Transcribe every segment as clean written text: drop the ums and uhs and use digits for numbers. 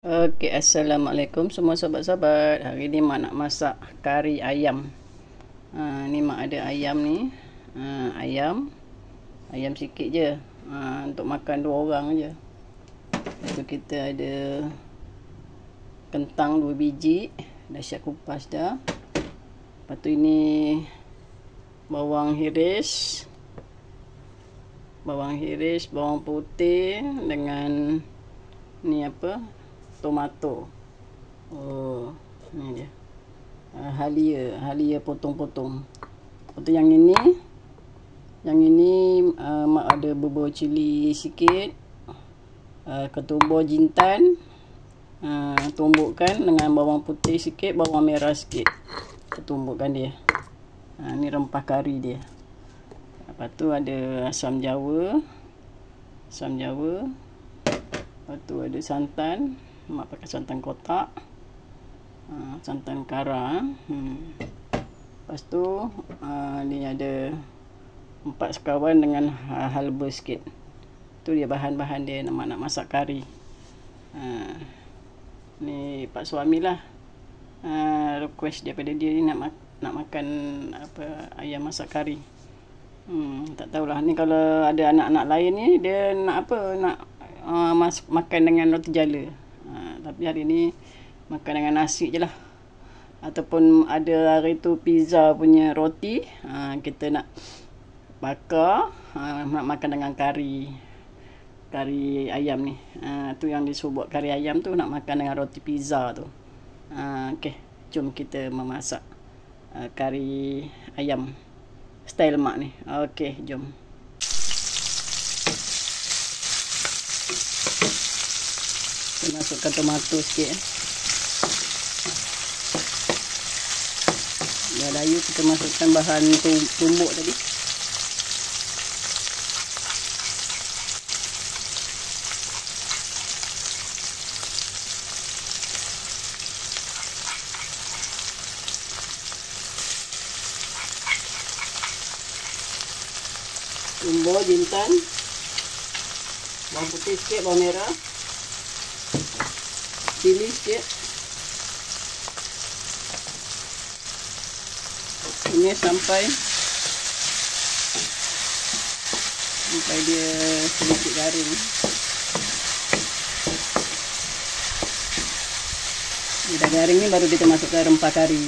Okey, Assalamualaikum semua sahabat-sahabat. Hari ni mak nak masak kari ayam. Ni mak ada ayam ni. Ayam sikit je. Untuk makan 2 orang je. Lepas tu kita ada kentang 2 biji. Dah siap kupas dah. Lepas tu ini bawang hiris. Bawang putih dengan ni apa? Tomato. Ni dia. Halia potong-potong. Lepas tu yang ini mak ada bubur cili sikit. Ketumbar jintan. Tumbukkan dengan bawang putih sikit, bawang merah sikit. Tumbukkan dia. Ni rempah kari dia. Lepas tu ada asam jawa. Lepas tu ada santan. Mak pakai santan kotak. Santan kara. Lepas tu ni ada 4 sekawan dengan halba sikit. Tu dia bahan-bahan dia mak nak masak kari. Ni pak suami lah. Request daripada dia ni nak makan apa ayam masak kari. Tak tahulah ni kalau ada anak-anak lain ni dia nak apa, nak makan dengan roti jala. Tapi hari ni makan dengan nasi je lah. Ataupun ada hari tu pizza punya roti, kita nak bakar, nak makan dengan kari ayam ni. Tu yang disuruh buat kari ayam tu, nak makan dengan roti pizza tu. Okey, jom kita memasak kari ayam style mak ni. Okey, jom. Kita masukkan tomato sikit. Dah layu, kita masukkan bahan tumbuk tadi. Tumbuk jintan, bawang putih sikit, bawang merah, cili sikit. Ini sampai dia sedikit garing. Dia dah garing ni baru kita masukkan rempah kari.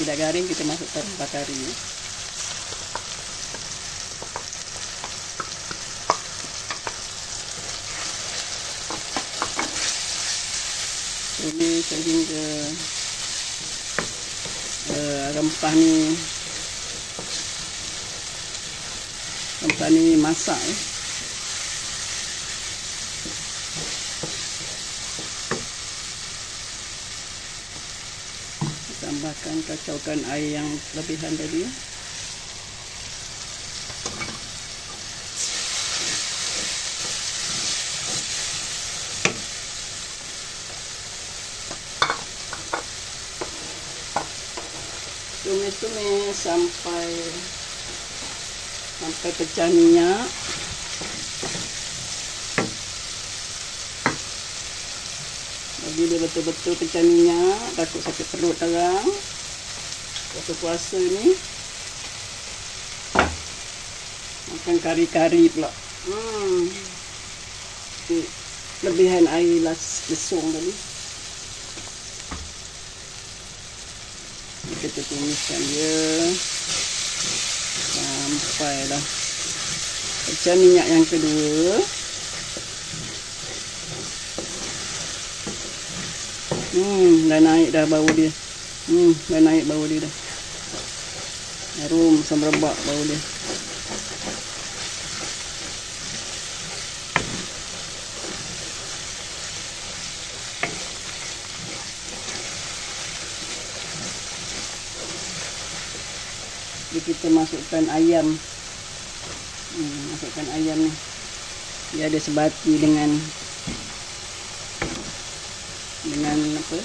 Dah garing, kita masukkan rempah kari. Ini sehingga rempah ni masak. Tambahkan, kacaukan air yang lebihan tadi. Tumis-tumis sampai pecah minyak. Bagi dia betul-betul pecah minyak, takut sakit perut orang. Puasa-puasa ni makan kari-kari pula. Lebihan air lesung tadi. Kita tumiskan dia sampailah pecah minyak yang kedua. Dah naik dah bau dia. Dah naik bau dia dah. Harum semerbak bau dia. Jadi kita masukkan ayam. Masukkan ayam ni. Dia ada sebati dengan apa?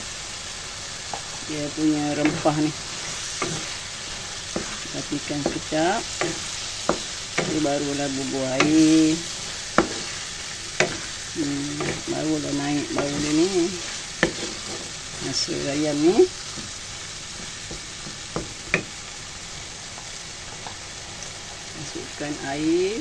Dia punya rempah ni. matikan sekejap. Jadi barulah bubur air. Barulah naik bau dia ni. Nasi ayam ni. Masukkan air.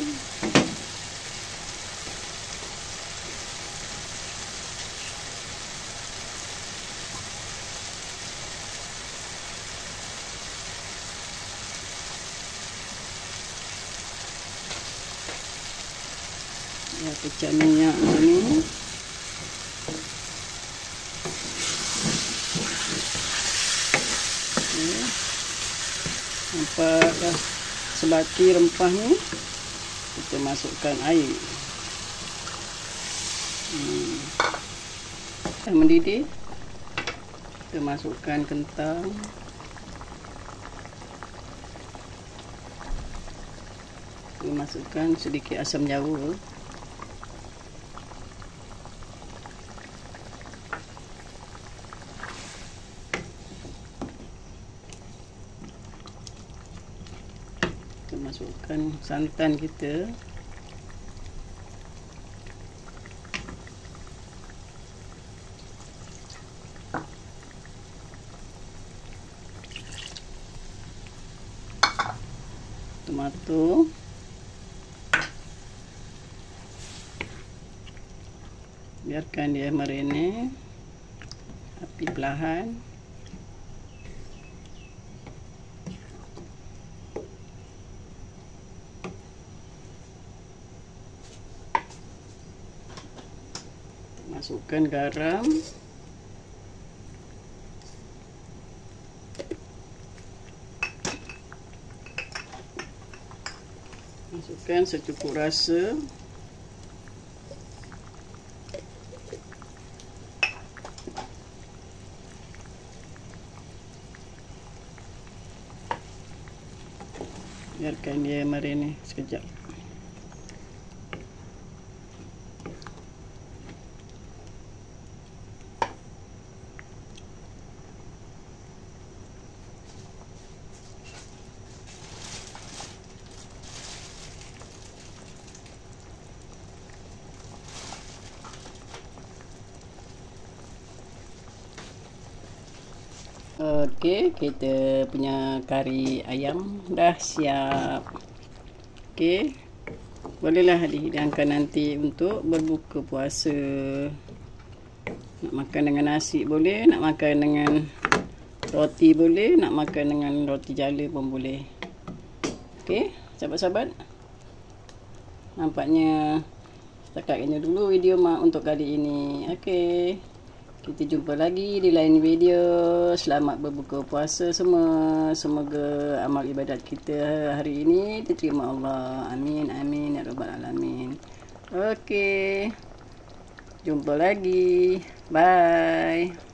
Ya, pecah minyak ni. Nampak dah sebati rempah ni. Kita masukkan air. Dah mendidih. Kita masukkan kentang. Kita masukkan sedikit asam jawa. Kita masukkan santan kita. Tomato. Biarkan dia marinate. Api perlahan. Masukkan garam. Masukkan secukup rasa. Biarkan dia marinate sekejap. Okey, kita punya kari ayam dah siap. Okey. Bolehlah dihidangkan nanti untuk berbuka puasa. Nak makan dengan nasi boleh, nak makan dengan roti boleh, nak makan dengan roti jala pun boleh. Okey, sahabat-sahabat. Nampaknya setakat ini dulu video mak untuk kali ini. Okey. Kita jumpa lagi di lain video. Selamat berbuka puasa semua. Semoga amal ibadat kita hari ini diterima Allah. Amin, amin, ya rabbal alamin. Okey. Jumpa lagi. Bye.